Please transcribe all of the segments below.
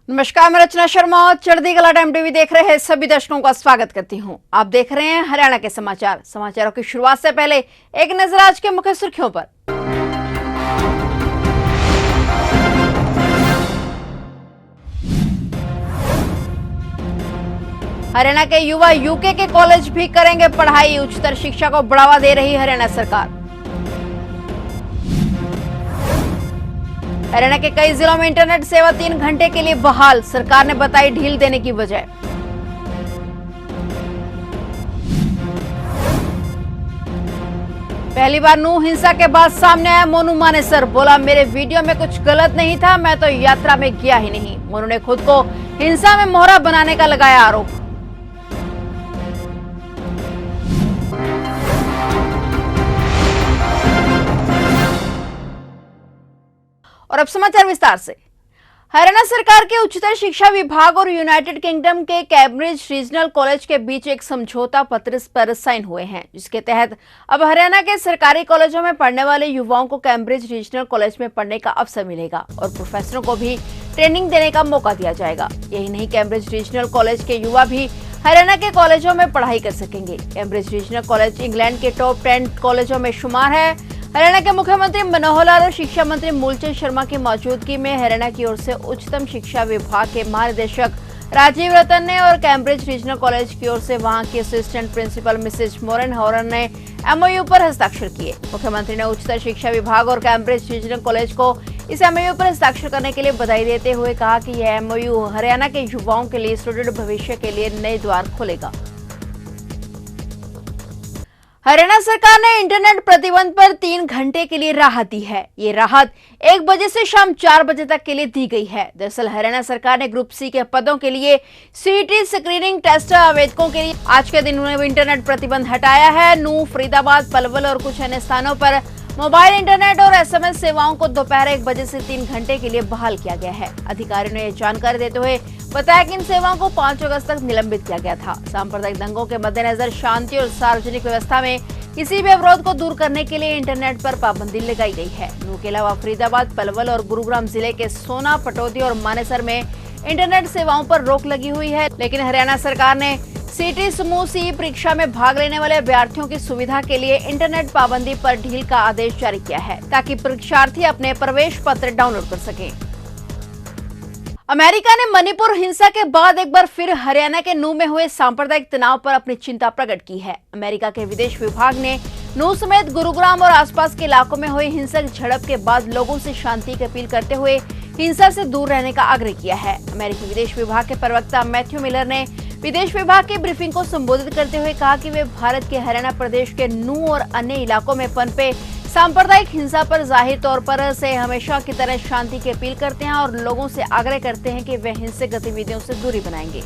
नमस्कार, मैं रचना शर्मा और चढ़ती कला टाइम टीवी देख रहे सभी दर्शकों का स्वागत करती हूं। आप देख रहे हैं हरियाणा के समाचार। समाचारों की शुरुआत से पहले एक नजर आज के मुख्य सुर्खियों पर। हरियाणा के युवा यूके के कॉलेज भी करेंगे पढ़ाई। उच्चतर शिक्षा को बढ़ावा दे रही हरियाणा सरकार। हरियाणा के कई जिलों में इंटरनेट सेवा 3 घंटे के लिए बहाल। सरकार ने बताई ढील देने की वजह। पहली बार नूह हिंसा के बाद सामने आया मोनू मानेसर। बोला, मेरे वीडियो में कुछ गलत नहीं था, मैं तो यात्रा में गया ही नहीं। मोनू ने खुद को हिंसा में मोहरा बनाने का लगाया आरोप। और अब समाचार विस्तार से। हरियाणा सरकार के उच्चतर शिक्षा विभाग और यूनाइटेड किंगडम के कैम्ब्रिज रीजनल कॉलेज के बीच एक समझौता पत्र पर साइन हुए हैं, जिसके तहत अब हरियाणा के सरकारी कॉलेजों में पढ़ने वाले युवाओं को कैम्ब्रिज रीजनल कॉलेज में पढ़ने का अवसर मिलेगा और प्रोफेसरों को भी ट्रेनिंग देने का मौका दिया जाएगा। यही नहीं, कैम्ब्रिज रीजनल कॉलेज के युवा भी हरियाणा के कॉलेजों में पढ़ाई कर सकेंगे। कैम्ब्रिज रीजनल कॉलेज इंग्लैंड के टॉप 10 कॉलेजों में शुमार है। हरियाणा के मुख्यमंत्री मनोहर लाल और शिक्षा मंत्री मूलचंद शर्मा की मौजूदगी में हरियाणा की ओर से उच्चतम शिक्षा विभाग के महानिदेशक राजीव रतन ने और कैम्ब्रिज रीजनल कॉलेज की ओर से वहां की असिस्टेंट प्रिंसिपल मिसेज मोरन हॉरन ने एमओयू पर हस्ताक्षर किए। मुख्यमंत्री ने उच्चतर शिक्षा विभाग और कैम्ब्रिज रीजनल कॉलेज को इस एमओयू पर हस्ताक्षर करने के लिए बधाई देते हुए कहा कि यह एमओयू हरियाणा के युवाओं के लिए सुदृढ़ भविष्य के लिए नए द्वार खोलेगा। हरियाणा सरकार ने इंटरनेट प्रतिबंध पर 3 घंटे के लिए राहत दी है। ये राहत 1 बजे से शाम 4 बजे तक के लिए दी गई है। दरअसल हरियाणा सरकार ने ग्रुप सी के पदों के लिए सीईटी स्क्रीनिंग टेस्ट आवेदकों के लिए आज के दिन इंटरनेट प्रतिबंध हटाया है। नूह, फरीदाबाद, पलवल और कुछ अन्य स्थानों पर मोबाइल इंटरनेट और एसएमएस सेवाओं को दोपहर 1 बजे से 3 घंटे के लिए बहाल किया गया है। अधिकारियों ने यह जानकारी देते हुए बताया कि इन सेवाओं को 5 अगस्त तक निलंबित किया गया था। सांप्रदायिक दंगों के मद्देनजर शांति और सार्वजनिक व्यवस्था में किसी भी अवरोध को दूर करने के लिए इंटरनेट पर पाबंदी लगाई गई है। नूह के अलावा फरीदाबाद, पलवल और गुरुग्राम जिले के सोना, पटौदी और मानेसर में इंटरनेट सेवाओं पर रोक लगी हुई है। लेकिन हरियाणा सरकार ने सीटी समूह सी परीक्षा में भाग लेने वाले अभ्यर्थियों की सुविधा के लिए इंटरनेट पाबंदी पर ढील का आदेश जारी किया है, ताकि परीक्षार्थी अपने प्रवेश पत्र डाउनलोड कर सकें। अमेरिका ने मणिपुर हिंसा के बाद एक बार फिर हरियाणा के नूह में हुए सांप्रदायिक तनाव पर अपनी चिंता प्रकट की है। अमेरिका के विदेश विभाग ने नूह समेत गुरुग्राम और आसपास के इलाकों में हुई हिंसक झड़प के बाद लोगों से शांति की अपील करते हुए हिंसा से दूर रहने का आग्रह किया है। अमेरिकी विदेश विभाग के प्रवक्ता मैथ्यू मिलर ने विदेश विभाग की ब्रीफिंग को संबोधित करते हुए कहा कि वे भारत के हरियाणा प्रदेश के नूह और अन्य इलाकों में पनपे सांप्रदायिक हिंसा पर जाहिर तौर पर से हमेशा की तरह शांति की अपील करते हैं और लोगों से आग्रह करते हैं कि वे हिंसक गतिविधियों से दूरी बनाएंगे।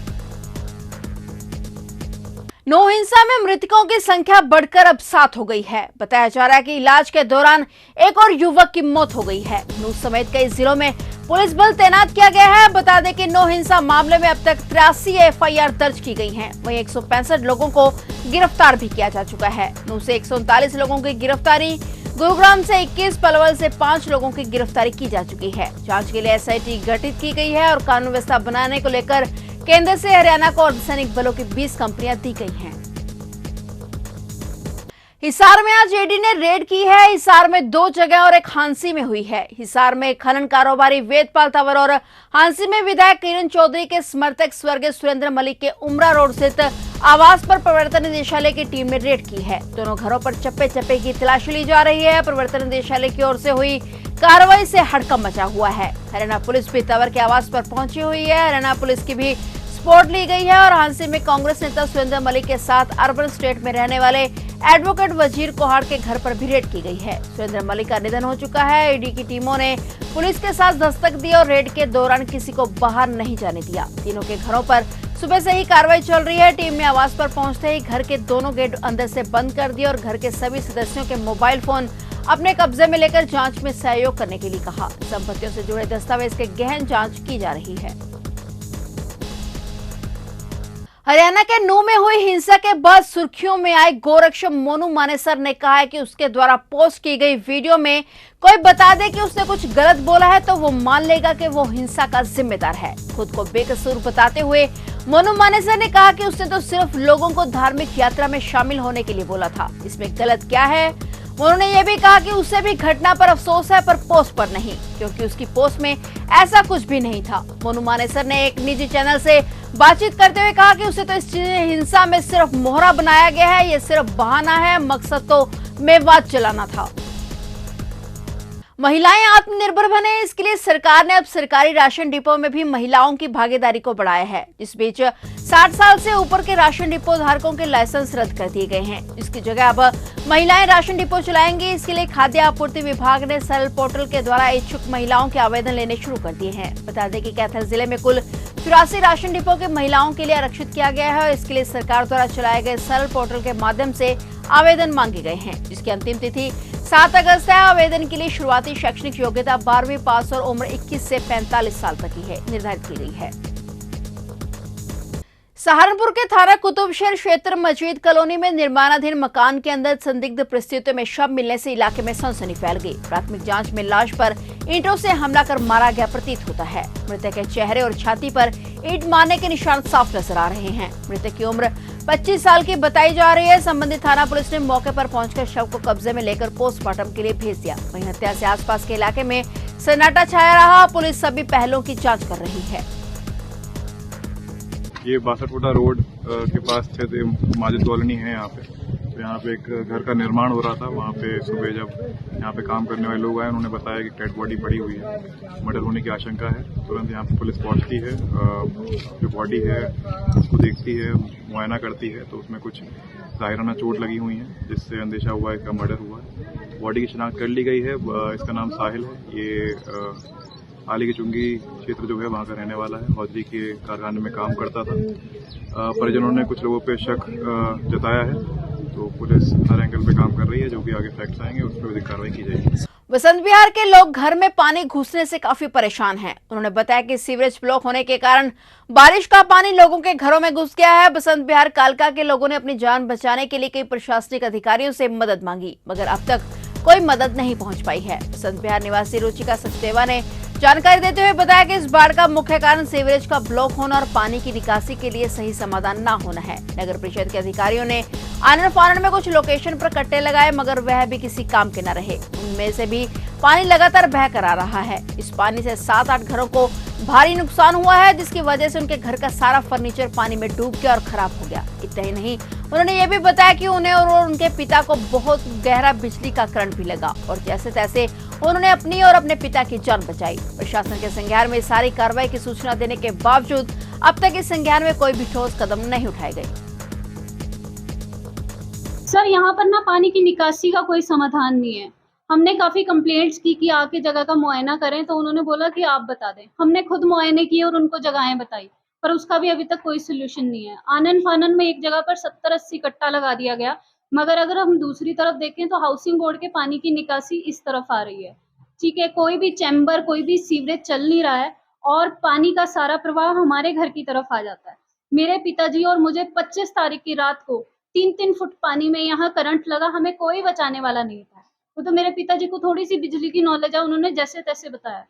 नूह हिंसा में मृतकों की संख्या बढ़कर अब 7 हो गई है। बताया जा रहा है कि इलाज के दौरान एक और युवक की मौत हो गई है। नूह समेत कई जिलों में पुलिस बल तैनात किया गया है। बता दें कि नूह हिंसा मामले में अब तक 83 एफआईआर दर्ज की गई हैं। वहीं 165 लोगों को गिरफ्तार भी किया जा चुका है। नूह से 139 लोगों की गिरफ्तारी, गुरुग्राम से 21, पलवल से 5 लोगों की गिरफ्तारी की जा चुकी है। जांच के लिए एसआईटी गठित की गई है और कानून व्यवस्था बनाने को लेकर केंद्र से हरियाणा को अर्धसैनिक बलों की 20 कंपनियां दी गई हैं। हिसार में आज ईडी ने रेड की है। हिसार में 2 जगह और एक हांसी में हुई है। हिसार में खनन कारोबारी वेदपाल तंवर और हांसी में विधायक किरण चौधरी के समर्थक स्वर्गीय सुरेंद्र मलिक के उमरा रोड स्थित आवास पर प्रवर्तन निदेशालय की टीम ने रेड की है। दोनों घरों पर चप्पे चप्पे की तलाशी ली जा रही है। प्रवर्तन निदेशालय की ओर से हुई कार्रवाई से हड़कंप मचा हुआ है। हरियाणा पुलिस भी तंवर के आवास पर पहुंची हुई है। हरियाणा पुलिस की भी सपोर्ट ली गई है और हांसी में कांग्रेस नेता सुरेंद्र मलिक के साथ अर्बन स्टेट में रहने वाले एडवोकेट वजीर कोहाड़ के घर पर भी रेड की गई है। सुरेंद्र मलिक का निधन हो चुका है। ईडी की टीमों ने पुलिस के साथ दस्तक दी और रेड के दौरान किसी को बाहर नहीं जाने दिया। तीनों के घरों पर सुबह से ही कार्रवाई चल रही है। टीम ने आवास पर पहुंचते ही घर के दोनों गेट अंदर से बंद कर दिए और घर के सभी सदस्यों के मोबाइल फोन अपने कब्जे में लेकर जांच में सहयोग करने के लिए कहा। संपत्तियों से जुड़े दस्तावेज के गहन जांच की जा रही है। हरियाणा के नूह में हुई हिंसा के बाद सुर्खियों में आए गोरक्षक मोनू मानेसर ने कहा है कि उसके द्वारा पोस्ट की गई वीडियो में कोई बता दे कि उसने कुछ गलत बोला है तो वो मान लेगा कि वो हिंसा का जिम्मेदार है। खुद को बेकसूर बताते हुए मोनू मानेसर ने कहा कि उसने तो सिर्फ लोगों को धार्मिक यात्रा में शामिल होने के लिए बोला था, इसमें गलत क्या है। उन्होंने ये भी कहा कि उसे भी घटना पर अफसोस है पर पोस्ट पर नहीं, क्योंकि उसकी पोस्ट में ऐसा कुछ भी नहीं था। मोनू मानेसर ने एक निजी चैनल से बातचीत करते हुए कहा कि उसे तो इस हिंसा में सिर्फ मोहरा बनाया गया है, ये सिर्फ बहाना है, मकसद तो मेवाड़ चलाना था। महिलाएं आत्मनिर्भर बने, इसके लिए सरकार ने अब सरकारी राशन डिपो में भी महिलाओं की भागीदारी को बढ़ाया है। इस बीच 60 साल से ऊपर के राशन डिपो धारकों के लाइसेंस रद्द कर दिए गए हैं। इसकी जगह अब महिलाएं राशन डिपो चलाएंगी। इसके लिए खाद्य आपूर्ति विभाग ने सरल पोर्टल के द्वारा इच्छुक महिलाओं के आवेदन लेने शुरू कर दिए हैं। बता दें कि कैथल जिले में कुल 84 राशन डिपो के महिलाओं के लिए आरक्षित किया गया है और इसके लिए सरकार द्वारा चलाए गए सरल पोर्टल के माध्यम से आवेदन मांगे गए हैं, जिसकी अंतिम तिथि 7 अगस्त है। आवेदन के लिए शुरुआती शैक्षणिक योग्यता 12वीं पास और उम्र 21 से 45 साल तक की है निर्धारित की गई है। सहारनपुर के थाना कुतुबशहर क्षेत्र मजीद कॉलोनी में निर्माणाधीन मकान के अंदर संदिग्ध परिस्थितियों में शव मिलने से इलाके में सनसनी फैल गई। प्राथमिक जांच में लाश पर ईंटों से हमला कर मारा गया प्रतीत होता है। मृतक के चेहरे और छाती पर ईंट मारने के निशान साफ नजर आ रहे हैं। मृतक की उम्र 25 साल की बताई जा रही है। संबंधित थाना पुलिस ने मौके पर पहुंचकर शव को कब्जे में लेकर पोस्टमार्टम के लिए भेज दिया। वहीं हत्या से आसपास के इलाके में सन्नाटा छाया रहा। पुलिस सभी पहलुओं की जांच कर रही है। ये 62 फुटा रोड के पास स्थित माजिद कॉलोनी है। यहाँ पे तो यहाँ पे एक घर का निर्माण हो रहा था। वहाँ पे सुबह जब यहाँ पे काम करने वाले लोग आए, उन्होंने बताया कि डेड बॉडी पड़ी हुई है, मर्डर होने की आशंका है। तुरंत यहाँ पे पुलिस पहुँचती है, जो बॉडी है उसको देखती है, मुआयना करती है, तो उसमें कुछ जाहिराना चोट लगी हुई है, जिससे अंदेशा हुआ है इसका मर्डर हुआ है। बॉडी की शिनाख्त कर ली गई है। इसका नाम साहिल है। ये हाल की चुंगी क्षेत्र जो है वहाँ का रहने वाला है। हौजरी के कारखाने में काम करता था। परिजनों ने कुछ लोगों पे शक जताया है, तो पुलिस हर एंगल पे काम कर रही है। जो भी आगे फैक्ट्स आएंगे उस पर अधिक कार्रवाई की जाएगी। बसंत विहार के लोग घर में पानी घुसने से काफी परेशान हैं। उन्होंने बताया कि सीवरेज ब्लॉक होने के कारण बारिश का पानी लोगों के घरों में घुस गया है। बसंत विहार कालका के लोगों ने अपनी जान बचाने के लिए कई प्रशासनिक अधिकारियों से मदद मांगी, मगर अब तक कोई मदद नहीं पहुंच पाई है। बसंत विहार निवासी रुचिका सचदेवा ने जानकारी देते हुए बताया कि इस बाढ़ का मुख्य कारण सीवरेज का ब्लॉक होना और पानी की निकासी के लिए सही समाधान न होना है। नगर परिषद के अधिकारियों ने आनन फानन में कुछ लोकेशन पर कट्टे लगाए, मगर वह भी किसी काम के न रहे। उनमें से भी पानी लगातार बह कर आ रहा है। इस पानी से 7-8 घरों को भारी नुकसान हुआ है, जिसकी वजह से उनके घर का सारा फर्नीचर पानी में डूब गया और खराब हो गया। इतना ही नहीं, उन्होंने ये भी बताया कि उन्हें और उनके पिता को बहुत गहरा बिजली का करंट भी लगा और जैसे तैसे उन्होंने अपनी और अपने पिता की जान बचाई। प्रशासन के संज्ञान में सारी कार्रवाई की सूचना देने के बावजूद अब तक इस संज्ञान में कोई भी ठोस कदम नहीं उठाए गए। सर, यहाँ पर ना पानी की निकासी का कोई समाधान नहीं है। हमने काफी कंप्लेंट्स की कि आके जगह का मुआयना करें, तो उन्होंने बोला कि आप बता दें। हमने खुद मुआयने किए और उनको जगहें बताई, पर उसका भी अभी तक कोई सोल्यूशन नहीं है। आनन फानन में एक जगह पर 70-80 कट्टा लगा दिया गया, मगर अगर हम दूसरी तरफ देखें तो हाउसिंग बोर्ड के पानी की निकासी इस तरफ आ रही है। ठीक है, कोई भी चैम्बर, कोई भी सीवरेज चल नहीं रहा है और पानी का सारा प्रवाह हमारे घर की तरफ आ जाता है। मेरे पिताजी और मुझे 25 तारीख की रात को 3-3 फुट पानी में यहाँ करंट लगा। हमें कोई बचाने वाला नहीं था। वो तो मेरे पिताजी को थोड़ी सी बिजली की नॉलेज है, उन्होंने जैसे तैसे बताया।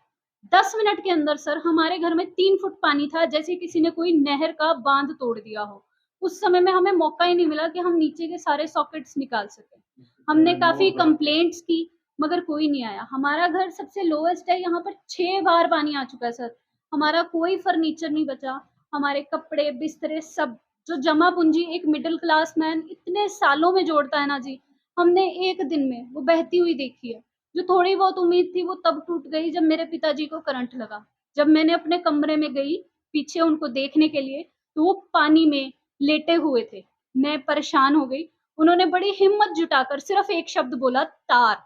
10 मिनट के अंदर सर हमारे घर में 3 फुट पानी था, जैसे किसी ने कोई नहर का बांध तोड़ दिया हो। उस समय में हमें मौका ही नहीं मिला कि हम नीचे के सारे सॉकेट्स निकाल सके। हमने काफी कंप्लेंट्स की, मगर कोई नहीं आया। हमारा घर सबसे लोएस्ट है, यहाँ पर 6 बार पानी आ चुका है सर। हमारा कोई फर्नीचर नहीं बचा, हमारे कपड़े बिस्तरे सब, जो जमा पूंजी एक मिडिल क्लास मैन इतने सालों में जोड़ता है ना जी, हमने एक दिन में वो बहती हुई देखी है। जो थोड़ी बहुत उम्मीद थी वो तब टूट गई जब मेरे पिताजी को करंट लगा। जब मैंने अपने कमरे में गई पीछे उनको देखने के लिए, तो वो पानी में लेटे हुए थे। मैं परेशान हो गई। उन्होंने बड़ी हिम्मत जुटाकर सिर्फ एक शब्द बोला, तार।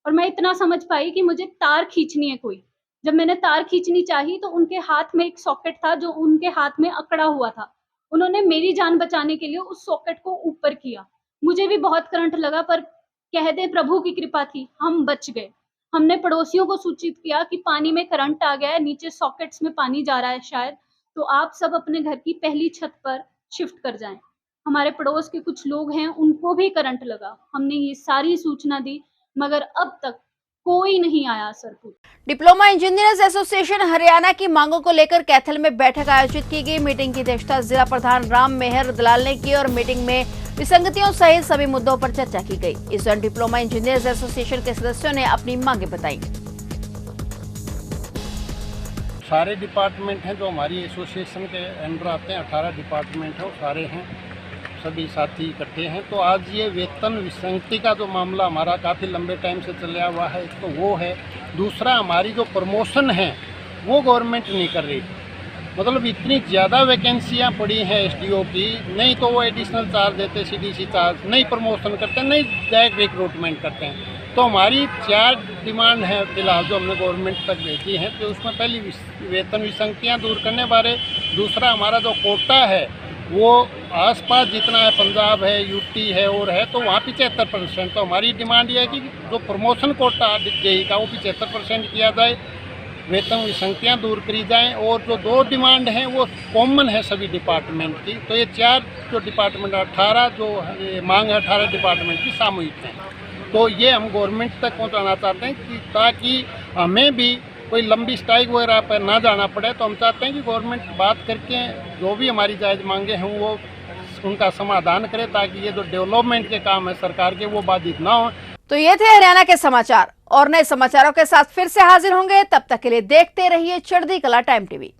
और मैं इतना समझ पाई कि मुझे तार खींचनी है कोई। जब मैंने तार खींचनी चाही तो उनके हाथ में एक सॉकेट था जो उनके हाथ में अकड़ा हुआ था। उन्होंने मेरी जान बचाने के लिए उस सॉकेट को ऊपर किया। मुझे भी बहुत करंट लगा, पर कह दे प्रभु की कृपा थी, हम बच गए। हमने पड़ोसियों को सूचित किया कि पानी में करंट आ गया है, नीचे सॉकेट्स में पानी जा रहा है शायद, तो आप सब अपने घर की पहली छत पर शिफ्ट कर जाएं। हमारे पड़ोस के कुछ लोग हैं, उनको भी करंट लगा। हमने ये सारी सूचना दी, मगर अब तक कोई नहीं आया sir. Diploma engineers association Haryana की मांगों को लेकर कैथल में बैठक आयोजित की गई। मीटिंग की अध्यक्षता जिला प्रधान राम मेहर दलाल ने की और मीटिंग में विसंगतियों सहित सभी मुद्दों पर चर्चा की गई। इस दौरान डिप्लोमा इंजीनियर्स एसोसिएशन के सदस्यों ने अपनी मांगें बताई। सारे डिपार्टमेंट हैं जो हमारी एसोसिएशन के अंडर आते हैं, 18 डिपार्टमेंट हैं, वो सारे हैं, सभी साथी इकट्ठे हैं। तो आज ये वेतन विसंगति का जो मामला हमारा काफ़ी लंबे टाइम से चला हुआ है, एक तो वो है। दूसरा, हमारी जो प्रमोशन है वो गवर्नमेंट नहीं कर रही। मतलब इतनी ज़्यादा वैकेंसियाँ पड़ी हैं एसडीओ की, नहीं तो वो एडिशनल चार्ज देते, सीडीसी चार्ज, नहीं प्रमोशन करते, नहीं डायरेक्ट रिक्रूटमेंट करते हैं। तो हमारी 4 डिमांड है फिलहाल जो हमने गवर्नमेंट तक भेजी हैं। तो उसमें पहली वेतन विसंगतियाँ दूर करने बारे, दूसरा हमारा जो कोटा है वो आसपास जितना है, पंजाब है, यूटी है और है, तो वहाँ 75%। तो हमारी डिमांड ये है कि जो प्रमोशन कोटा जेई का वो 75% किया जाए, वेतन विसंगतियाँ दूर करी जाएँ। और जो 2 डिमांड हैं वो कॉमन है सभी डिपार्टमेंट की। तो ये 4 जो डिपार्टमेंट 18 जो मांग है 18 डिपार्टमेंट की सामूहिक है। तो ये हम गवर्नमेंट तक पहुंचाना चाहते हैं कि ताकि हमें भी कोई लंबी स्ट्राइक वगैरह पर ना जाना पड़े। तो हम चाहते हैं कि गवर्नमेंट बात करके जो भी हमारी जायज़ मांगे हैं वो उनका समाधान करे, ताकि ये जो डेवलपमेंट के काम है सरकार के वो बाधित ना हो। तो ये थे हरियाणा के समाचार और नए समाचारों के साथ फिर से हाजिर होंगे। तब तक के लिए देखते रहिए चढ़ती कला टाइम टीवी।